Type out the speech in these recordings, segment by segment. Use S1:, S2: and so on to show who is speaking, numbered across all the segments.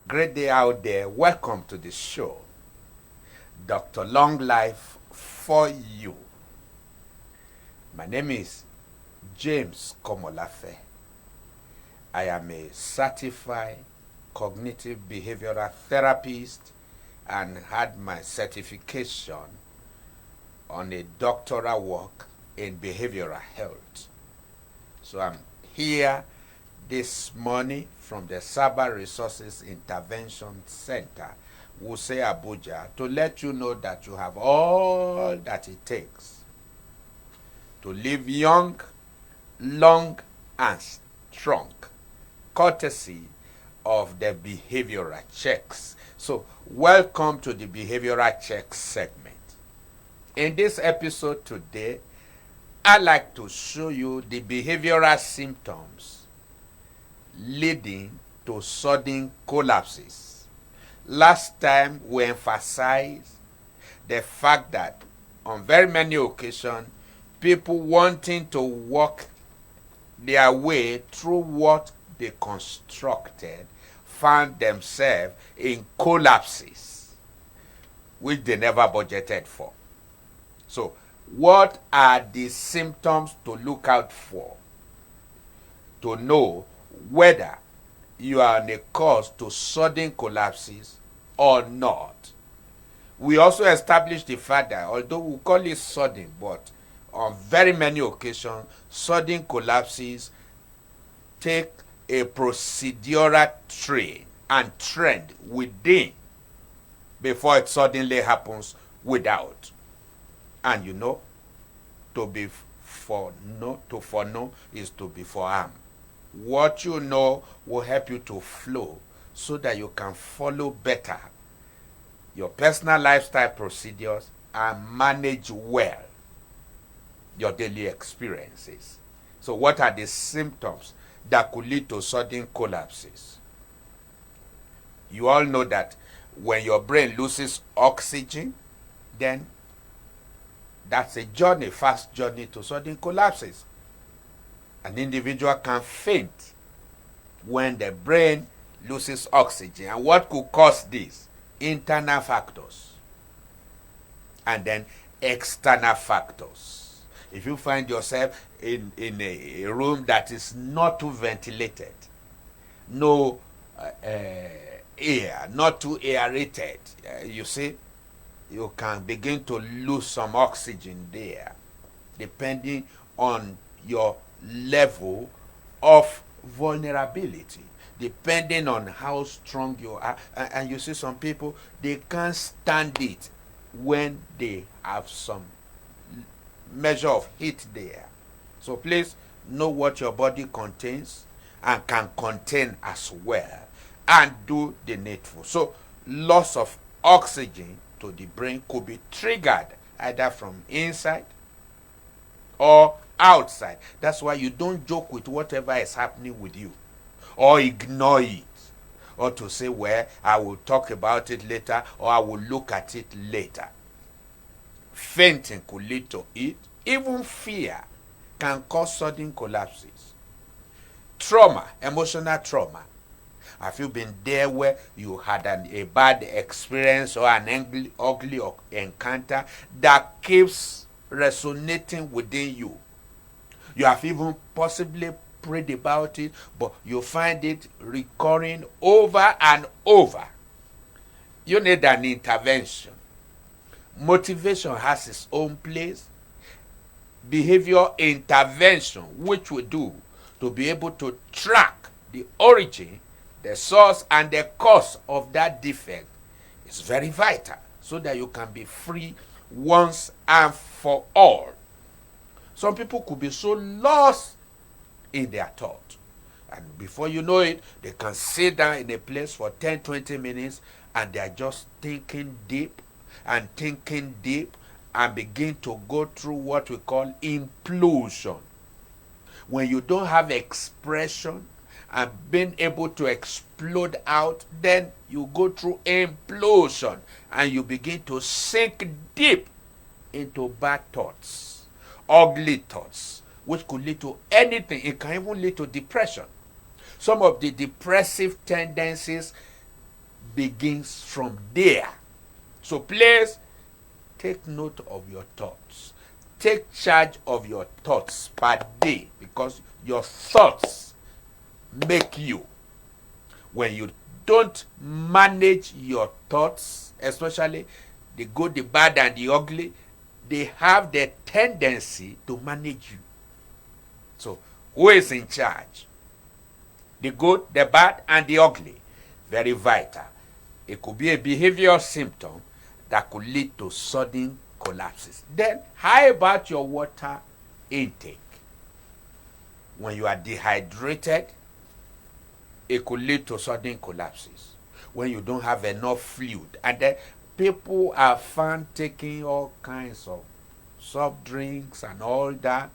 S1: Great day out there. Welcome to the show. Dr. Long Life for you. My name is James Komolafe. I am a certified cognitive behavioral therapist and had my certification on a doctoral work in behavioral health. So I'm here this morning from the Cyber Resources Intervention Center, Wuse Abuja, to let you know that you have all that it takes to live young, long, and strong, courtesy of the behavioral checks. So, welcome to the behavioral checks segment. In this episode today, I'd like to show you the behavioral symptoms leading to sudden collapses. Last time we emphasized the fact that on very many occasions, people wanting to walk their way through what they constructed found themselves in collapses which they never budgeted for. So, what are the symptoms to look out for to know whether you are on a course to sudden collapses or not? We also established the fact that although we call it sudden, but on very many occasions, sudden collapses take a procedural train and trend within before it suddenly happens without. And you know, to foreknow is to be forearmed. What you know will help you to flow so that you can follow better your personal lifestyle procedures and manage well your daily experiences. So what are the symptoms that could lead to sudden collapses? You all know that when your brain loses oxygen, then that's a journey, fast journey to sudden collapses. An individual can faint when the brain loses oxygen. And what could cause this? Internal factors and then external factors. If you find yourself in a room that is not too ventilated, no air, not too aerated, you see, you can begin to lose some oxygen there, depending on your level of vulnerability, depending on how strong you are. And you see some people, they can't stand it when they have some measure of heat there. So please know what your body contains and can contain as well, and do the needful. So loss of oxygen to the brain could be triggered either from inside or outside. That's why you don't joke with whatever is happening with you or ignore it, or to say, well, I will talk about it later or I will look at it later. Fainting could lead to it. Even fear can cause sudden collapses. Trauma, emotional trauma. Have you been there where you had a bad experience or an ugly encounter that keeps resonating within you? You have even possibly prayed about it, but you find it recurring over and over. You need an intervention. Motivation has its own place. Behavior intervention, which we do to be able to track the origin, the source, and the cause of that defect, is very vital so that you can be free once and for all. Some people could be so lost in their thought, and before you know it, they can sit down in a place for 10-20 minutes and they are just thinking deep and begin to go through what we call implosion. When you don't have expression and being able to explode out, then you go through implosion and you begin to sink deep into bad thoughts, ugly thoughts, which could lead to anything. It can even lead to depression. Some of the depressive tendencies begins from there. So please take note of your thoughts. Take charge of your thoughts per day, because your thoughts make you. When you don't manage your thoughts, especially the good, the bad, and the ugly, they have the tendency to manage you. So, who is in charge? The good, the bad, and the ugly. Very vital. It could be a behavioral symptom that could lead to sudden collapses. Then, how about your water intake? When you are dehydrated, it could lead to sudden collapses. When you don't have enough fluid, and then people are found taking all kinds of soft drinks and all that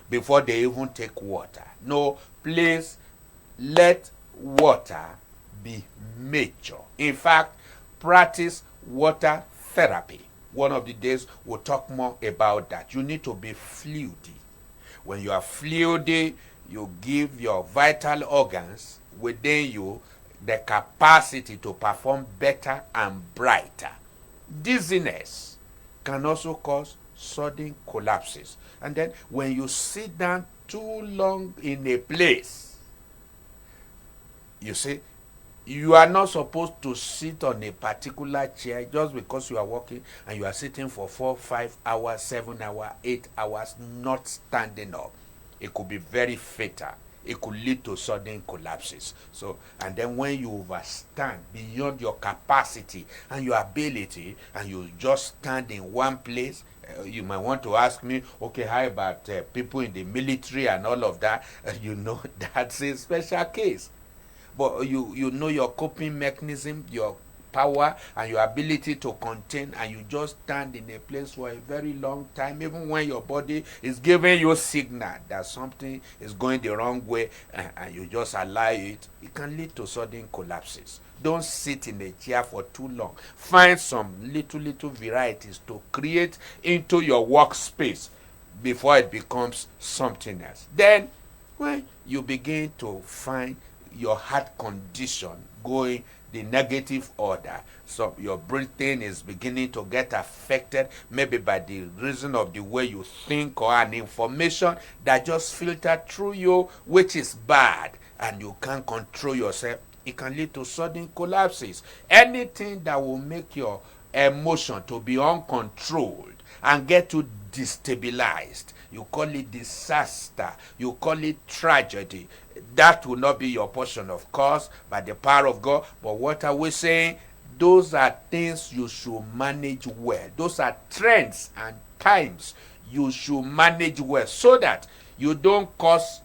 S1: before they even take water. No, please let water be major. In fact, practice water therapy. One of the days we'll talk more about that. You need to be fluidy. When you are fluidy, you give your vital organs within you the capacity to perform better and brighter. Dizziness can also cause sudden collapses. And then when you sit down too long in a place, you see, you are not supposed to sit on a particular chair just because you are working and you are sitting for 4, 5 hours, 7 hours, 8 hours, not standing up. It could be very fatal. It could lead to sudden collapses. So, and then when you overstand beyond your capacity and your ability, and you just stand in one place, you might want to ask me, okay, how about people in the military and all of that? You know, that's a special case. But you know your coping mechanism, your power, and your ability to contain, and you just stand in a place for a very long time, even when your body is giving you signal that something is going the wrong way, and you just allow it, it can lead to sudden collapses. Don't sit in a chair for too long. Find some little varieties to create into your workspace before it becomes something else. Then, when you begin to find your heart condition going the negative order, so your breathing is beginning to get affected, maybe by the reason of the way you think or an information that just filtered through you, which is bad, and you can't control yourself, it can lead to sudden collapses. Anything that will make your emotion to be uncontrolled and get you destabilized, you call it disaster, you call it tragedy, that will not be your portion, of course, by the power of God. But what are we saying? Those are things you should manage well. Those are trends and times you should manage well, so that you don't cause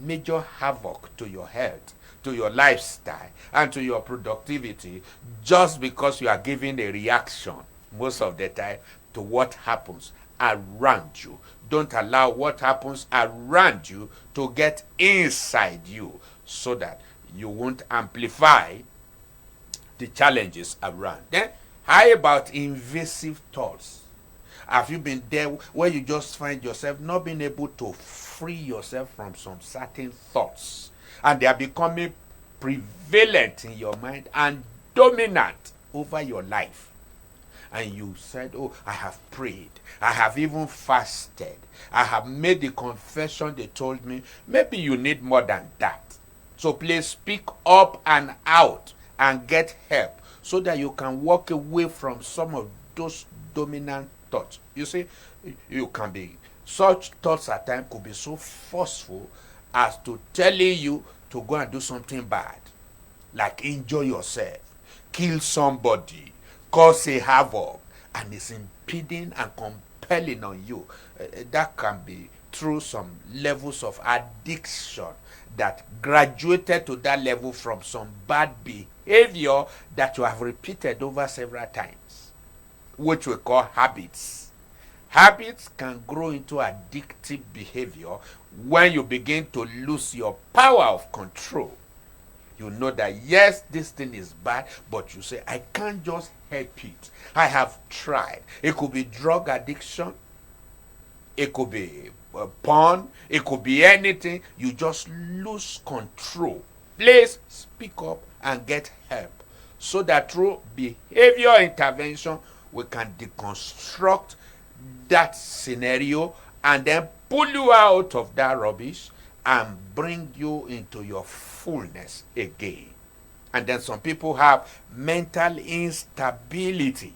S1: major havoc to your health, to your lifestyle, and to your productivity, just because you are giving a reaction most of the time to what happens around you. Don't allow what happens around you to get inside you, so that you won't amplify the challenges around. Then, how about invasive thoughts? Have you been there where you just find yourself not being able to free yourself from some certain thoughts, and they are becoming prevalent in your mind and dominant over your life? And you said, oh, I have prayed, I have even fasted, I have made the confession they told me. Maybe you need more than that. So please speak up and out and get help, so that you can walk away from some of those dominant thoughts. You see, you can be, such thoughts at times could be so forceful as to telling you to go and do something bad, like injure yourself, kill somebody, cause a havoc, and it's impeding and compelling on you. That can be through some levels of addiction that graduated to that level from some bad behavior that you have repeated over several times, which we call habits. Habits can grow into addictive behavior when you begin to lose your power of control. You know that, yes, this thing is bad, but you say, I can't just help it. I have tried. It could be drug addiction. It could be porn. It could be anything. You just lose control. Please speak up and get help, so that through behavior intervention we can deconstruct that scenario and then pull you out of that rubbish and bring you into your fullness again. And then some people have mental instability.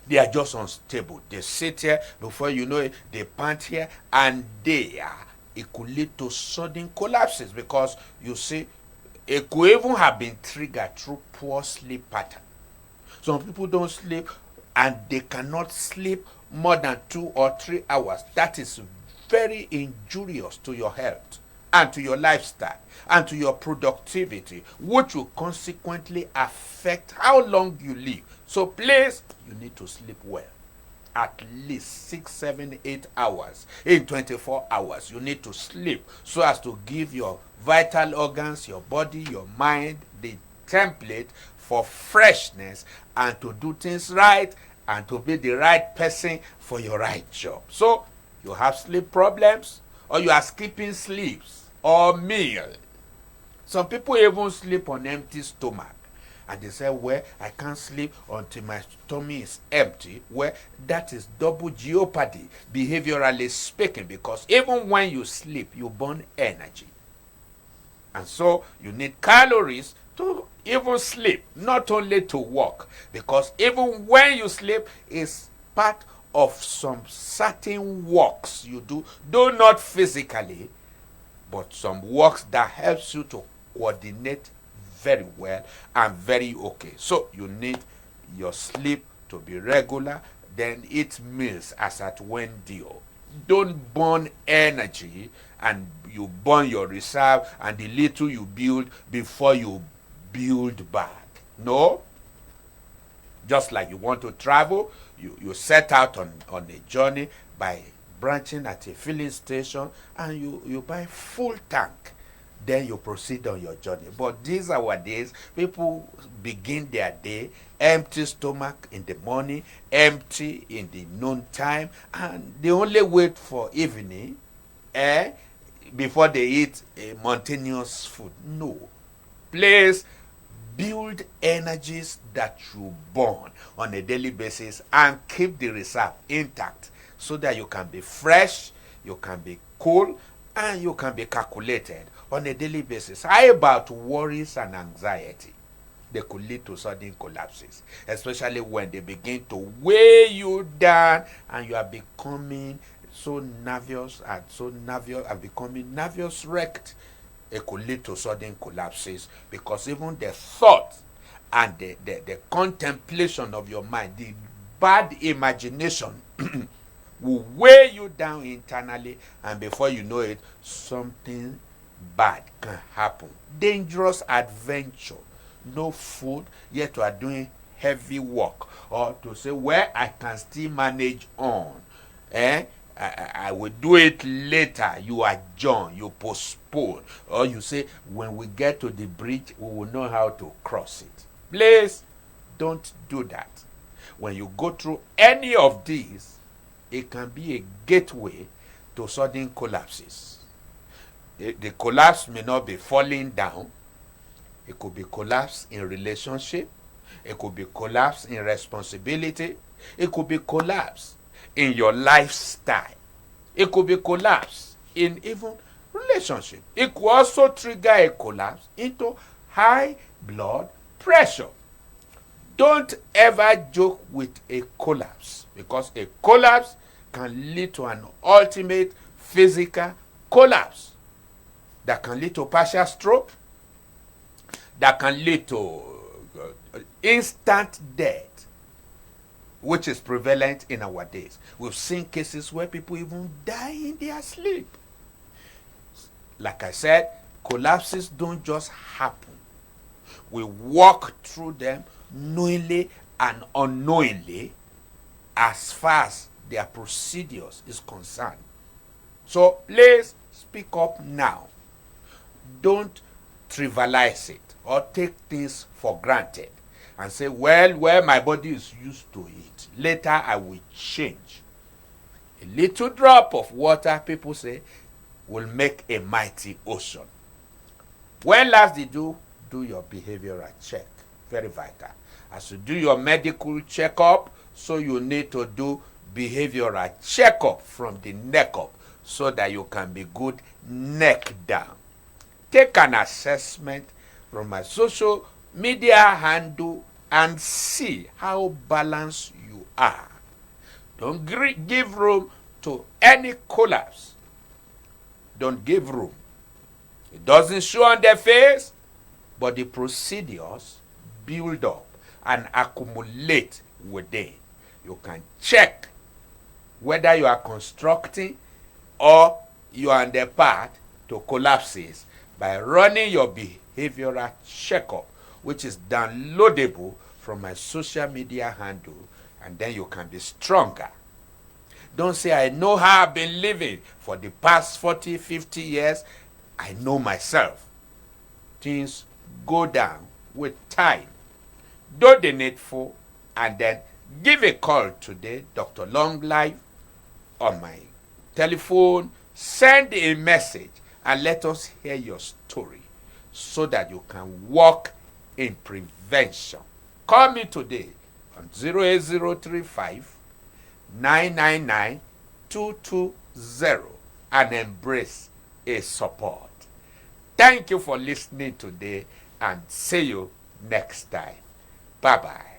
S1: They are just unstable. They sit here, before you know it, they pant here, and it could lead to sudden collapses, because you see, it could even have been triggered through poor sleep pattern. Some people don't sleep, and they cannot sleep more than 2 or 3 hours. That is very injurious to your health and to your lifestyle and to your productivity, which will consequently affect how long you live. So please, you need to sleep well. At least 6, 7, 8 hours in 24 hours. You need to sleep so as to give your vital organs, your body, your mind, the template for freshness and to do things right and to be the right person for your right job. So you have sleep problems, or you are skipping sleeps or meal. Some people even sleep on empty stomach. And they say, well, I can't sleep until my tummy is empty. Well, that is double jeopardy, behaviorally speaking, because even when you sleep, you burn energy. And so you need calories to even sleep, not only to work. Because even when you sleep, it's part of some certain works you do, though not physically, but some works that helps you to coordinate very well and very okay. So you need your sleep to be regular, then eat meals as at when due. Don't burn energy and you burn your reserve and the little you build before you build back. No. Just like you want to travel, you set out on a journey by branching at a filling station and you buy full tank. Then you proceed on your journey. But these are our days. People begin their day empty stomach in the morning, empty in the noon time, and they only wait for evening before they eat a mountainous food. No. Please build energies that you burn on a daily basis and keep the reserve intact so that you can be fresh, you can be cool, and you can be calculated on a daily basis. How about worries and anxiety? They could lead to sudden collapses, especially when they begin to weigh you down and you are becoming so nervous and becoming nervous wrecked. It could lead to sudden collapses, because even the thought and the contemplation of your mind, the bad imagination will weigh you down internally, and before you know it, something bad can happen. Dangerous adventure. No food, yet you are doing heavy work. Or to say, well, I can still manage on. I will do it later. You adjourn, you postpone. Or you say, when we get to the bridge, we will know how to cross it. Please, don't do that. When you go through any of these, it can be a gateway to sudden collapses. The collapse may not be falling down. It could be collapse in relationship. It could be collapse in responsibility. It could be collapse in your lifestyle. It could be collapse in even relationship. It could also trigger a collapse into high blood pressure. Don't ever joke with a collapse, because a collapse can lead to an ultimate physical collapse that can lead to partial stroke, that can lead to instant death, which is prevalent in our days. We've seen cases where people even die in their sleep. Like I said, collapses don't just happen. We walk through them knowingly and unknowingly as far as their procedures is concerned. So please speak up now. Don't trivialize it or take things for granted and say, well, my body is used to it. Later I will change. A little drop of water, people say, will make a mighty ocean. When last did you do your behavioral check? Very vital. As you do your medical checkup, so you need to do behavioral checkup from the neck up so that you can be good neck down. Take an assessment from my social media handle and see how balanced you are. Don't give room to any collapse. Don't give room. It doesn't show on their face, but the procedures build up and accumulate within. You can check whether you are constructing or you are on the path to collapses by running your behavioral checkup, which is downloadable from my social media handle, and then you can be stronger. Don't say, I know how I've been living for the past 40, 50 years. I know myself. Things go down with time. Do the needful and then give a call today, Dr. Long Life, on my telephone. Send a message and let us hear your story so that you can walk in prevention. Call me today on 08035 999 220 and embrace a support. Thank you for listening today and see you next time. Bye-bye.